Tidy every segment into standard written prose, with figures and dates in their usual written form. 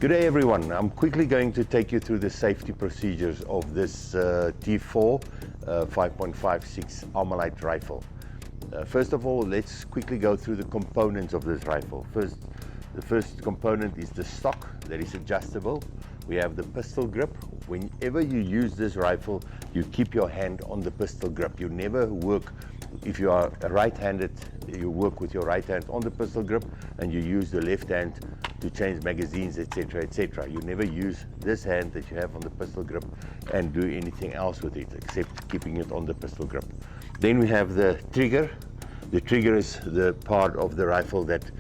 Good day everyone. I'm quickly going to take you through the safety procedures of this T4 5.56 Armalite rifle. First of all, let's quickly go through the components of this rifle. The first component is the stock that is adjustable. We have the pistol grip. Whenever you use this rifle, you keep your hand on the pistol grip. You never work, if you are right-handed, you work with your right hand on the pistol grip and you use the left hand to change magazines, etc., etc. You never use this hand that you have on the pistol grip and do anything else with it except keeping it on the pistol grip. Then we have the trigger. The trigger is the part of the rifle that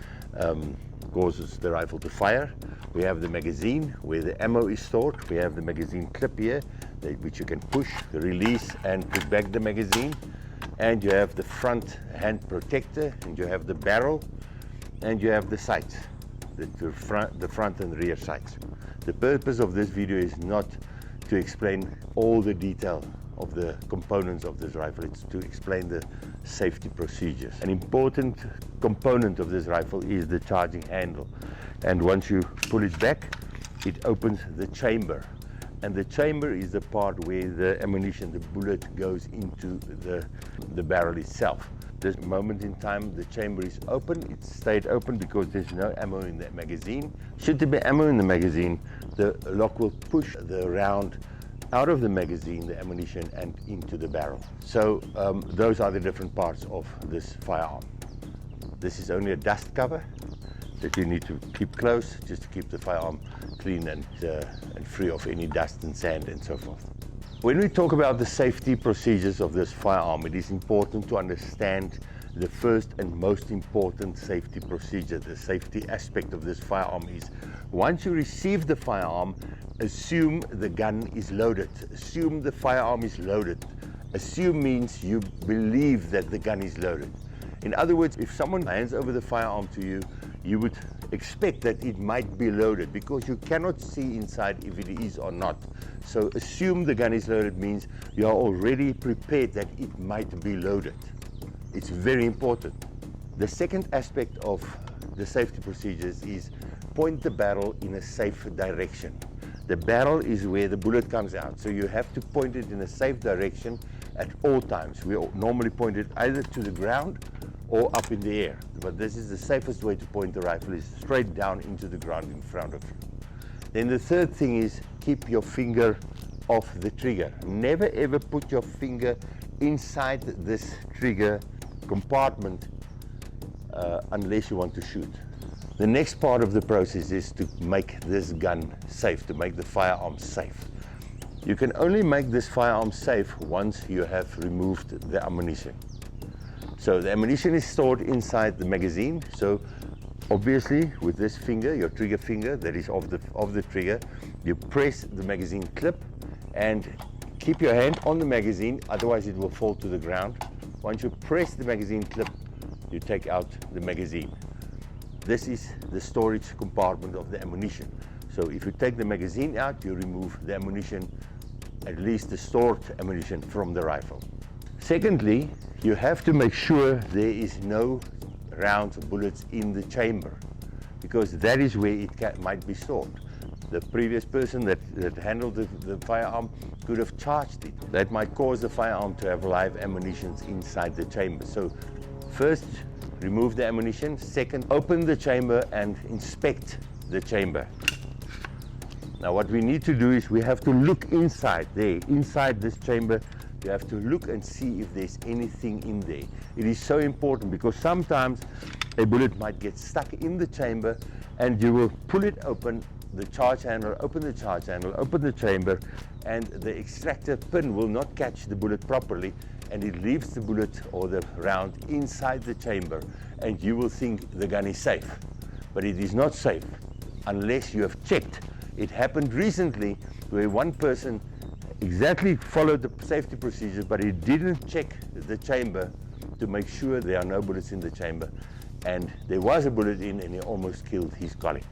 causes the rifle to fire. We have the magazine where the ammo is stored. We have the magazine clip here, which you can push, release, and put back the magazine. And you have the front hand protector, and you have the barrel, and you have the sights, the front and rear sights. The purpose of this video is not to explain all the detail of the components of this rifle. It's to explain the safety procedures. An important component of this rifle is the charging handle, and once you pull it back, it opens the chamber. And the chamber is the part where the ammunition, the bullet, goes into the barrel itself. This moment in time, the chamber is open. It stayed open because there's no ammo in the magazine. Should there be ammo in the magazine, the lock will push the round out of the magazine, the ammunition, and into the barrel. So those are the different parts of this firearm. This is only a dust cover that you need to keep close just to keep the firearm clean and free of any dust and sand and so forth. When we talk about the safety procedures of this firearm, it is important to understand the first and most important safety procedure. The safety aspect of this firearm is, once you receive the firearm, assume the gun is loaded. Assume the firearm is loaded. Assume means you believe that the gun is loaded. In other words, if someone hands over the firearm to you, you would expect that it might be loaded because you cannot see inside if it is or not. So assume the gun is loaded means you are already prepared that it might be loaded. It's very important. The second aspect of the safety procedures is point the barrel in a safe direction. The barrel is where the bullet comes out, so you have to point it in a safe direction at all times. We normally point it either to the ground or up in the air, but this is the safest way to point the rifle, is straight down into the ground in front of you. Then the third thing is keep your finger off the trigger. Never ever put your finger inside this trigger compartment unless you want to shoot. The next part of the process is to make this gun safe, to make the firearm safe. You can only make this firearm safe once you have removed the ammunition. So the ammunition is stored inside the magazine. So obviously with this finger, your trigger finger that is of the trigger, you press the magazine clip and keep your hand on the magazine, otherwise it will fall to the ground. Once you press the magazine clip, you take out the magazine. This is the storage compartment of the ammunition. So if you take the magazine out, you remove the ammunition, at least the stored ammunition, from the rifle. Secondly, you have to make sure there is no rounds or bullets in the chamber, because that is where it might be stored. The previous person that handled the firearm could have charged it. That might cause the firearm to have live ammunition inside the chamber. So first, remove the ammunition. Second, open the chamber and inspect the chamber. Now what we need to do is we have to look inside there, inside this chamber. You have to look and see if there's anything in there. It is so important because sometimes a bullet might get stuck in the chamber and you will pull it open, the charge handle, open the charge handle, open the chamber, and the extractor pin will not catch the bullet properly, and it leaves the bullet or the round inside the chamber, and you will think the gun is safe. But it is not safe unless you have checked. It happened recently where one person exactly followed the safety procedures, but he didn't check the chamber to make sure there are no bullets in the chamber, and there was a bullet in, and he almost killed his colleague.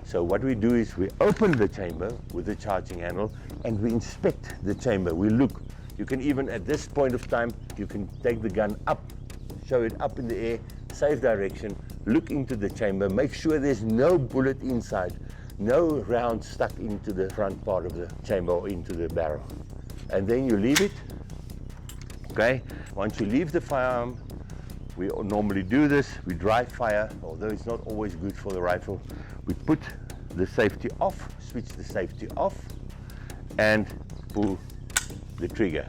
So what we do is we open the chamber with the charging handle and we inspect the chamber. We look. You can even, at this point of time, you can take the gun up, show it up in the air, safe direction, look into the chamber, make sure there's no bullet inside. no round stuck into the front part of the chamber or into the barrel. And then you leave it. Okay, once you leave the firearm, we normally do this, we dry fire, although it's not always good for the rifle. We put the safety off, switch the safety off, and pull the trigger.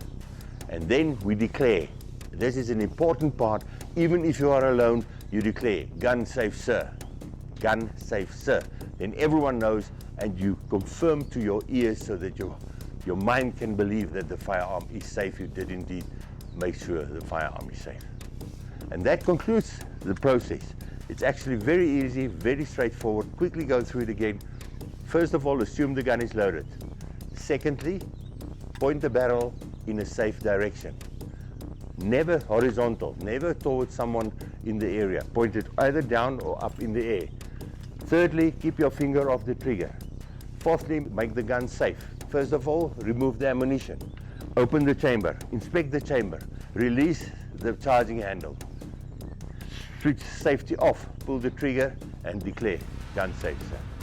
And then we declare. This is an important part. Even if you are alone, you declare, gun safe, sir. Gun safe, sir. Then everyone knows, and you confirm to your ears so that your mind can believe that the firearm is safe. You did indeed make sure the firearm is safe. And that concludes the process. It's actually very easy, very straightforward. Quickly go through it again. First of all, assume the gun is loaded. Secondly, point the barrel in a safe direction. Never horizontal, never towards someone in the area. Point it either down or up in the air. Thirdly, keep your finger off the trigger. Fourthly, make the gun safe. First of all, remove the ammunition. Open the chamber, inspect the chamber, release the charging handle. Switch safety off, pull the trigger and declare gun safe, sir.